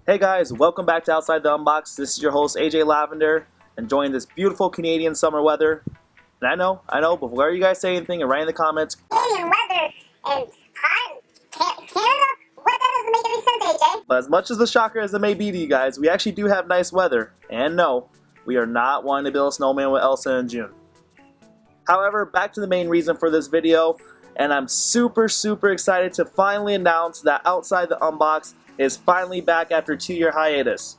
Hey guys, welcome back to Outside the Unbox. This is your host AJ Lavender, enjoying this beautiful Canadian summer weather. And I know, but before you guys say anything and write in the comments, Canadian weather and hot Canada? What? That doesn't make any sense, AJ. but as much as the shocker as it may be to you guys, we actually do have nice weather. And no, we are not wanting to build a snowman with Elsa in June. However, back to the main reason for this video, and I'm super excited to finally announce that Outside the Unbox is finally back after a 2-year hiatus.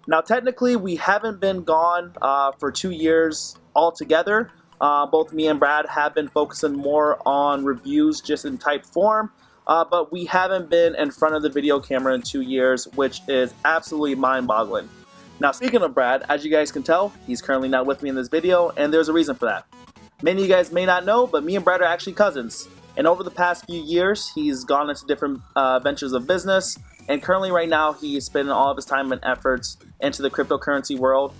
Now technically we haven't been gone for 2 years altogether. Both me and Brad have been focusing more on reviews just in type form, but we haven't been in front of the video camera in 2 years, which is absolutely mind-boggling. Now speaking of Brad, as you guys can tell, he's currently not with me in this video, and there's a reason for that. Many of you guys may not know, but me and Brad are actually cousins. And over the past few years, he's gone into different ventures of business, and currently right now he's spending all of his time and efforts into the cryptocurrency world.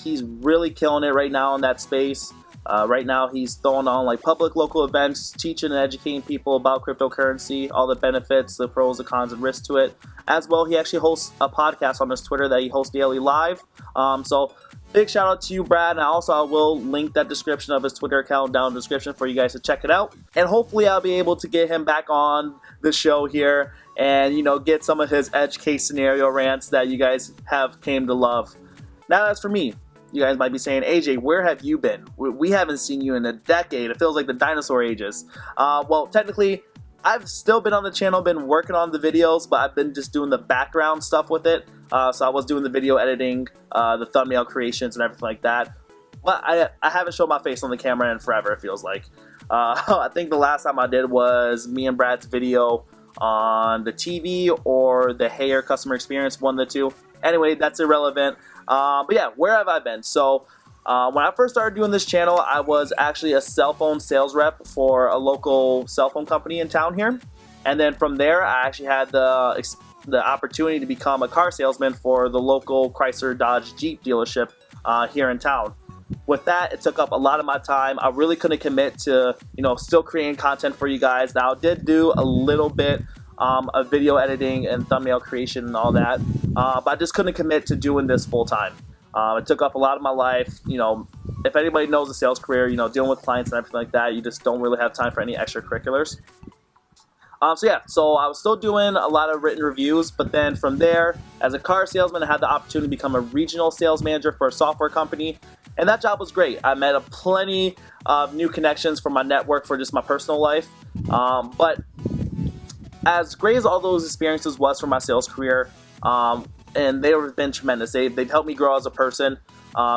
He's really killing it right now in that space. Right now he's throwing on like public local events, teaching and educating people about cryptocurrency, all the benefits, the pros, the cons, and risks to it. As well, he actually hosts a podcast on his Twitter that he hosts daily live. So big shout out to you, Brad, and also I will link that description of his Twitter account down in the description for you guys to check it out. And hopefully I'll be able to get him back on the show here and, you know, get some of his edge case scenario rants that you guys have came to love. Now as for me, you guys might be saying, AJ, where have you been? We haven't seen you in a decade. It feels like the dinosaur ages. Well, technically, I've still been on the channel, been working on the videos, but I've been just doing the background stuff with it. So I was doing the video editing, the thumbnail creations, and everything like that. But I haven't shown my face on the camera in forever, it feels like. I think the last time I did was me and Brad's video on the TV or the Hair customer experience, one of the two. Anyway, that's irrelevant. But yeah, where have I been? So when I first started doing this channel, I was actually a cell phone sales rep for a local cell phone company in town here. And then from there, I actually had the opportunity to become a car salesman for the local Chrysler Dodge Jeep dealership here in town. With that, it took up a lot of my time. I really couldn't commit to, you know, still creating content for you guys. Now, I did do a little bit of video editing and thumbnail creation and all that, but I just couldn't commit to doing this full time. It took up a lot of my life. You know, if anybody knows the sales career, you know, dealing with clients and everything like that, you just don't really have time for any extracurriculars. So I was still doing a lot of written reviews, but then from there, as a car salesman, I had the opportunity to become a regional sales manager for a software company, and that job was great. I met plenty of new connections for my network for just my personal life, but as great as all those experiences was for my sales career, and they've been tremendous. They've helped me grow as a person.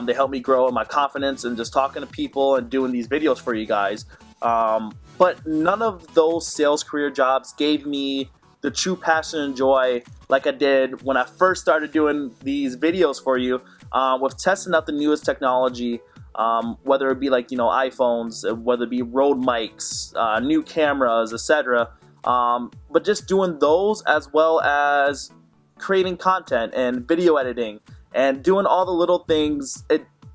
They helped me grow in my confidence and just talking to people and doing these videos for you guys. But none of those sales career jobs gave me the true passion and joy like I did when I first started doing these videos for you, with testing out the newest technology, whether it be like, you know, iPhones, whether it be Rode mics, new cameras, etc. But just doing those as well as creating content and video editing and doing all the little things.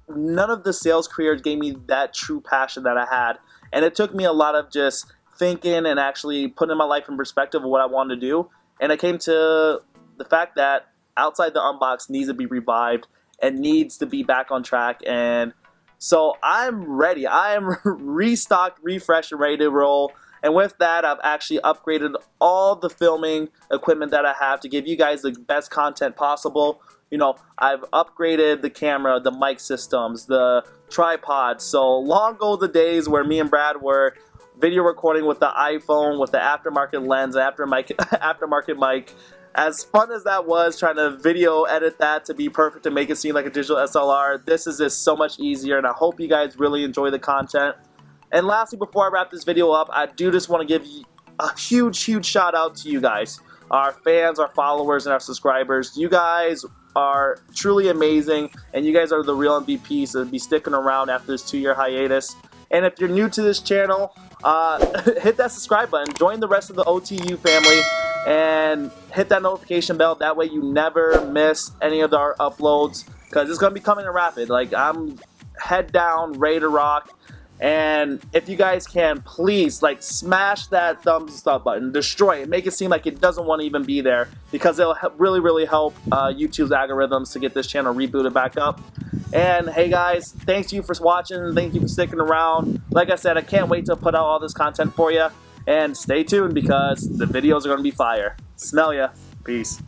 None of the sales careers gave me that true passion that I had. And it took me a lot of just thinking and actually putting my life in perspective of what I wanted to do. And I came to the fact that Outside the Unbox needs to be revived and needs to be back on track. And so I'm ready. I am restocked, refreshed, and ready to roll. And with that, I've actually upgraded all the filming equipment that I have to give you guys the best content possible. You know, I've upgraded the camera, the mic systems, the tripod. So long go the days where me and Brad were video recording with the iPhone, with the aftermarket lens, aftermarket mic. As fun as that was, trying to video edit that to be perfect and make it seem like a digital SLR, this is just so much easier, and I hope you guys really enjoy the content. And lastly, before I wrap this video up, I do just want to give you a huge shout out to you guys, our fans, our followers, and our subscribers. You guys are truly amazing, and you guys are the real MVPs to be sticking around after this 2-year hiatus. And if you're new to this channel, hit that subscribe button, join the rest of the OTU family, and hit that notification bell. That way you never miss any of our uploads, because it's going to be coming in rapid. Like, I'm head down, ready to rock. And if you guys can, please like smash that thumbs up button, destroy it, make it seem like it doesn't want to even be there, because it'll really help YouTube's algorithms to get this channel rebooted back up. And hey guys, thanks you for watching, thank you for sticking around. Like I said, I can't wait to put out all this content for you, and stay tuned because the videos are going to be fire. Smell ya. Peace.